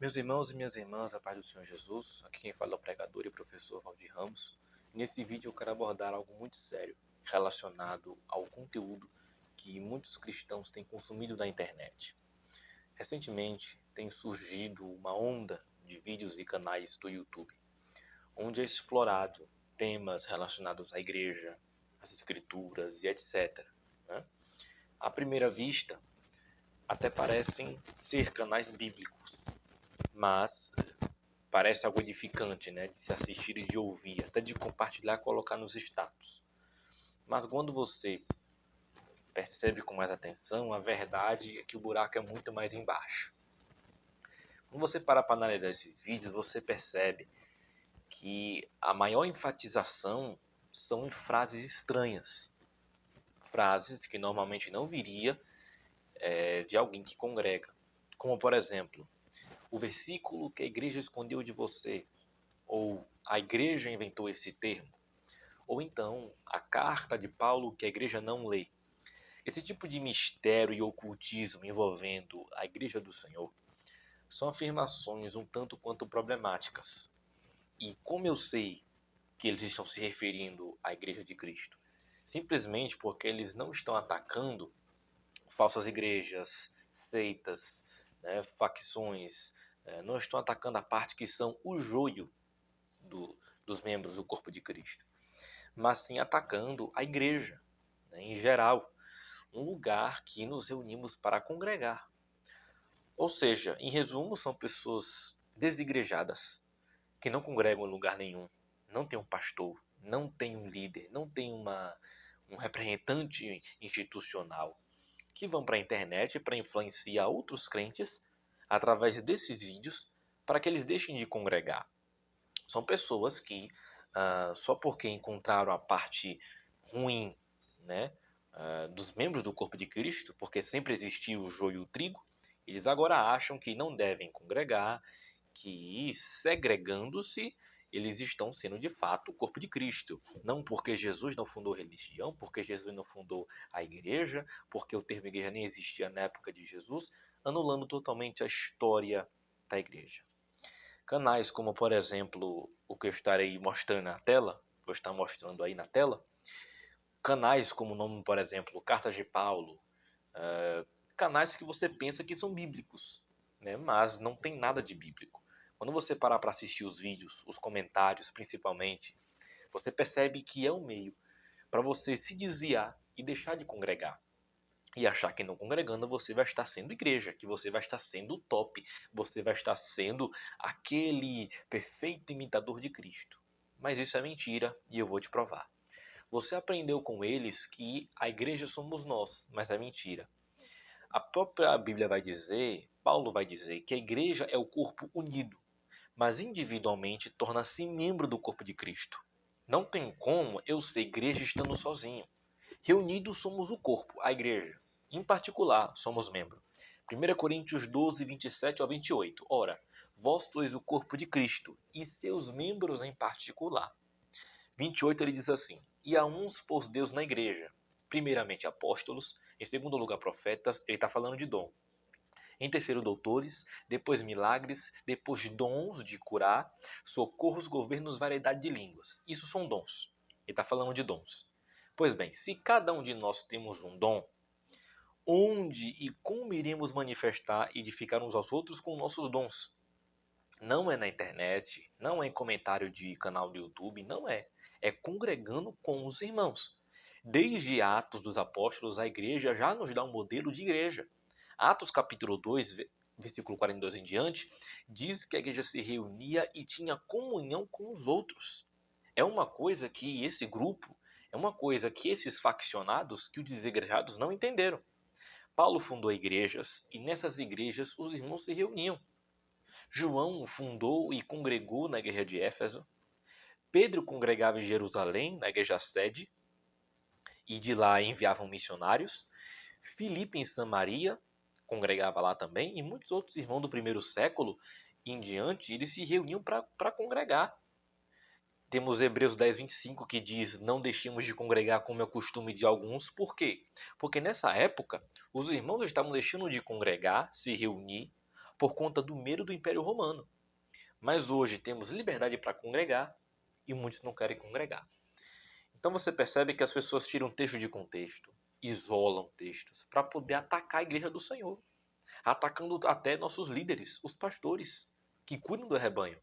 Meus irmãos e minhas irmãs, a paz do Senhor Jesus, aqui quem fala é o pregador e professor Valdir Ramos. Nesse vídeo eu quero abordar algo muito sério relacionado ao conteúdo que muitos cristãos têm consumido na internet. Recentemente tem surgido uma onda de vídeos e canais do YouTube, onde é explorado temas relacionados à igreja, às escrituras e etc. À primeira vista, até parecem ser canais bíblicos, mas parece algo edificante, de se assistir e de ouvir, até de compartilhar e colocar nos status. Mas quando você percebe com mais atenção, a verdade é que o buraco é muito mais embaixo. Quando você para analisar esses vídeos, você percebe que a maior enfatização são em frases estranhas. Frases que normalmente não viria de alguém que congrega. Como, por exemplo, o versículo que a igreja escondeu de você, ou a igreja inventou esse termo, ou então a carta de Paulo que a igreja não lê. Esse tipo de mistério e ocultismo envolvendo a igreja do Senhor são afirmações um tanto quanto problemáticas. E como eu sei que eles estão se referindo à igreja de Cristo? Simplesmente porque eles não estão atacando falsas igrejas, seitas, facções, não estão atacando a parte que são o joio dos membros do corpo de Cristo, mas sim atacando a igreja, em geral, um lugar que nos reunimos para congregar. Ou seja, em resumo, são pessoas desigrejadas, que não congregam em lugar nenhum, não tem um pastor, não tem um líder, não tem um representante institucional, que vão para a internet para influenciar outros crentes através desses vídeos para que eles deixem de congregar. São pessoas que, só porque encontraram a parte ruim, dos membros do corpo de Cristo, porque sempre existiu o joio e o trigo, eles agora acham que não devem congregar, que segregando-se, eles estão sendo de fato o corpo de Cristo. Não porque Jesus não fundou religião, porque Jesus não fundou a igreja, porque o termo igreja nem existia na época de Jesus, anulando totalmente a história da igreja. Canais como, por exemplo, o que eu estarei mostrando na tela, vou estar mostrando aí na tela, canais como o nome, por exemplo, Cartas de Paulo, canais que você pensa que são bíblicos, mas não tem nada de bíblico. Quando você parar para assistir os vídeos, os comentários principalmente, você percebe que é um meio para você se desviar e deixar de congregar. E achar que não congregando você vai estar sendo igreja, que você vai estar sendo o top, você vai estar sendo aquele perfeito imitador de Cristo. Mas isso é mentira e eu vou te provar. Você aprendeu com eles que a igreja somos nós, mas é mentira. A própria Bíblia vai dizer, Paulo vai dizer, que a igreja é o corpo unido, mas individualmente torna-se membro do corpo de Cristo. Não tem como eu ser igreja estando sozinho. Reunidos somos o corpo, a igreja. Em particular, somos membro. 1 Coríntios 12, 27 ao 28. Ora, vós sois o corpo de Cristo, e seus membros em particular. 28 ele diz assim: e a uns pôs Deus na igreja, primeiramente apóstolos, em segundo lugar profetas, ele está falando de dom. Em terceiro, doutores, depois milagres, depois dons de curar, socorros, governos, variedade de línguas. Isso são dons. Ele está falando de dons. Pois bem, se cada um de nós temos um dom, onde e como iremos manifestar e edificar uns aos outros com nossos dons? Não é na internet, não é em comentário de canal do YouTube, não é. É congregando com os irmãos. Desde Atos dos Apóstolos, a igreja já nos dá um modelo de igreja. Atos capítulo 2, versículo 42 em diante, diz que a igreja se reunia e tinha comunhão com os outros. É uma coisa que esse grupo, é uma coisa que esses faccionados, que os desigrejados não entenderam. Paulo fundou igrejas e nessas igrejas os irmãos se reuniam. João fundou e congregou na igreja de Éfeso. Pedro congregava em Jerusalém, na igreja sede, e de lá enviavam missionários. Filipe em Samaria congregava lá também, e muitos outros irmãos do primeiro século em diante, eles se reuniam para congregar. Temos Hebreus 10, 25 que diz: não deixemos de congregar como é o costume de alguns. Por quê? Porque nessa época, os irmãos estavam deixando de congregar, se reunir, por conta do medo do Império Romano. Mas hoje temos liberdade para congregar e muitos não querem congregar. Então você percebe que as pessoas tiram texto de contexto, isolam textos para poder atacar a igreja do Senhor, atacando até nossos líderes, os pastores, que cuidam do rebanho.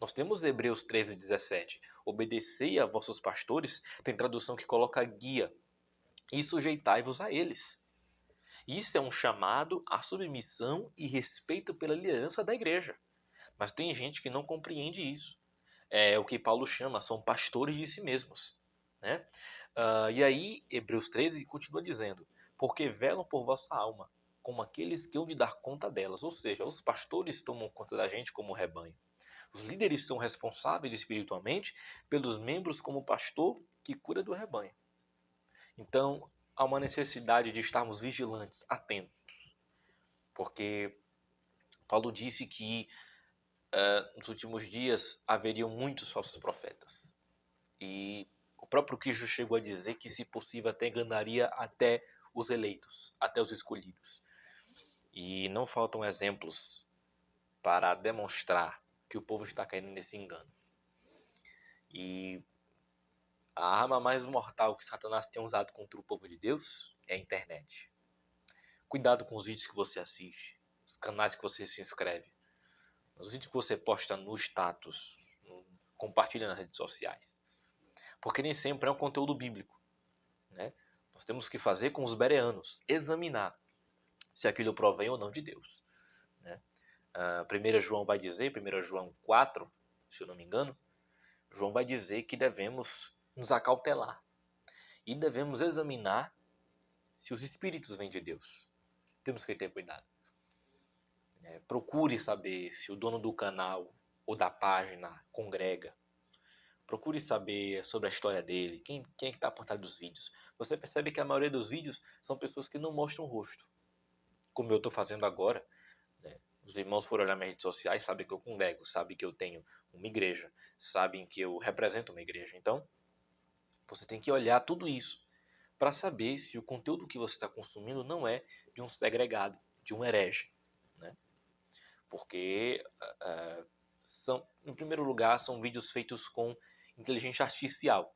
Nós temos Hebreus 13:17. Obedecei a vossos pastores, tem tradução que coloca guia, e sujeitai-vos a eles. Isso é um chamado à submissão e respeito pela liderança da igreja. Mas tem gente que não compreende isso. É o que Paulo chama, são pastores de si mesmos. Né? E aí, Hebreus 13 continua dizendo, porque velam por vossa alma, como aqueles que hão de dar conta delas. Ou seja, os pastores tomam conta da gente como rebanho. Os líderes são responsáveis espiritualmente pelos membros como pastor que cuida do rebanho. Então, há uma necessidade de estarmos vigilantes, atentos. Porque Paulo disse que nos últimos dias haveriam muitos falsos profetas. E o próprio Cristo chegou a dizer que, se possível, até enganaria até os eleitos, até os escolhidos. E não faltam exemplos para demonstrar que o povo está caindo nesse engano. E a arma mais mortal que Satanás tem usado contra o povo de Deus é a internet. Cuidado com os vídeos que você assiste, os canais que você se inscreve, os vídeos que você posta no status, compartilha nas redes sociais. Porque nem sempre é um conteúdo bíblico. Né? Nós temos que fazer com os bereanos, examinar se aquilo provém ou não de Deus. Né? 1 João vai dizer, 1 João 4, se eu não me engano, João vai dizer que devemos nos acautelar e devemos examinar se os espíritos vêm de Deus. Temos que ter cuidado. Procure saber se o dono do canal ou da página congrega. Procure saber sobre a história dele, quem é que está por trás dos vídeos. Você percebe que a maioria dos vídeos são pessoas que não mostram o rosto. Como eu estou fazendo agora. Né? Os irmãos foram olhar minhas redes sociais, sabem que eu congrego, sabem que eu tenho uma igreja, sabem que eu represento uma igreja. Então, você tem que olhar tudo isso para saber se o conteúdo que você está consumindo não é de um segregado, de um herege. Né? Porque, em primeiro lugar, são vídeos feitos com inteligência artificial.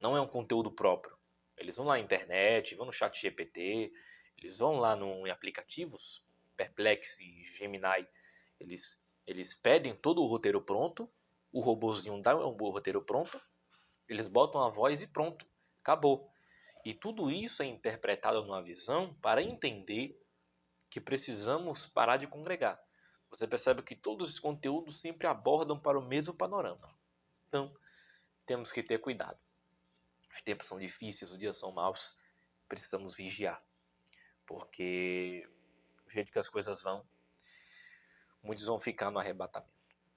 Não é um conteúdo próprio. Eles vão lá na internet, vão no chat GPT, eles vão lá em aplicativos, Perplexity, Gemini, eles pedem todo o roteiro pronto, o robozinho dá o roteiro pronto, eles botam a voz e pronto, acabou. E tudo isso é interpretado numa visão para entender que precisamos parar de congregar. Você percebe que todos os conteúdos sempre abordam para o mesmo panorama. Então, temos que ter cuidado. Os tempos são difíceis, os dias são maus, precisamos vigiar. Porque do jeito que as coisas vão, muitos vão ficar no arrebatamento.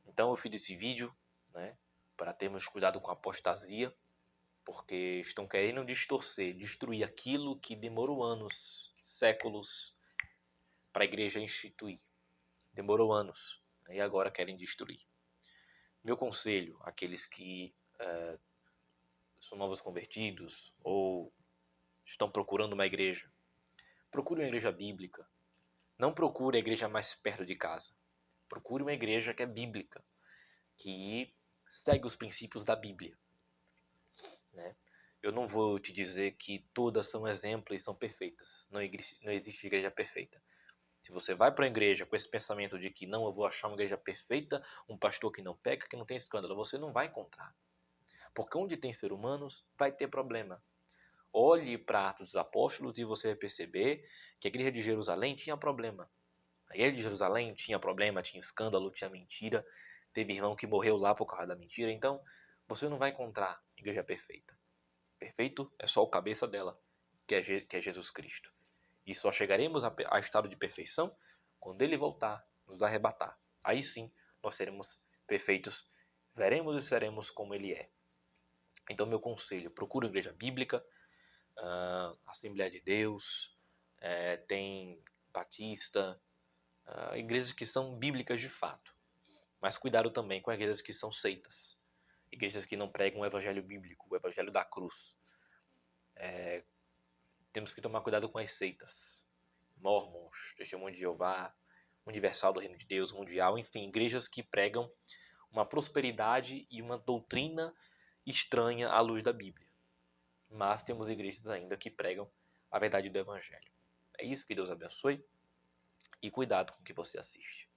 Então eu fiz esse vídeo, né, para termos cuidado com a apostasia, porque estão querendo distorcer, destruir aquilo que demorou anos, séculos, para a igreja instituir. Demorou anos, né, e agora querem destruir. Meu conselho àqueles que são novos convertidos ou estão procurando uma igreja, procure uma igreja bíblica. Não procure a igreja mais perto de casa. Procure uma igreja que é bíblica, que segue os princípios da Bíblia. Né? Eu não vou te dizer que todas são exemplos e são perfeitas. Não existe igreja perfeita. Se você vai para uma igreja com esse pensamento de que não, eu vou achar uma igreja perfeita, um pastor que não peca, que não tem escândalo, você não vai encontrar. Porque onde tem seres humanos, vai ter problema. Olhe para Atos dos Apóstolos e você vai perceber que a igreja de Jerusalém tinha problema. A igreja de Jerusalém tinha problema, tinha escândalo, tinha mentira. Teve irmão que morreu lá por causa da mentira. Então, você não vai encontrar igreja perfeita. Perfeito é só o cabeça dela, que é Jesus Cristo. E só chegaremos a estado de perfeição quando Ele voltar, nos arrebatar. Aí sim, nós seremos perfeitos, veremos e seremos como Ele é. Então, meu conselho, procure uma igreja bíblica, Assembleia de Deus, tem Batista, igrejas que são bíblicas de fato. Mas cuidado também com igrejas que são seitas. Igrejas que não pregam o evangelho bíblico, o evangelho da cruz. Temos que tomar cuidado com as seitas. Mormons, Testemunho de Jeová, universal do reino de Deus, mundial, enfim, igrejas que pregam uma prosperidade e uma doutrina estranha à luz da Bíblia. Mas temos igrejas ainda que pregam a verdade do Evangelho. É isso, que Deus abençoe e cuidado com o que você assiste.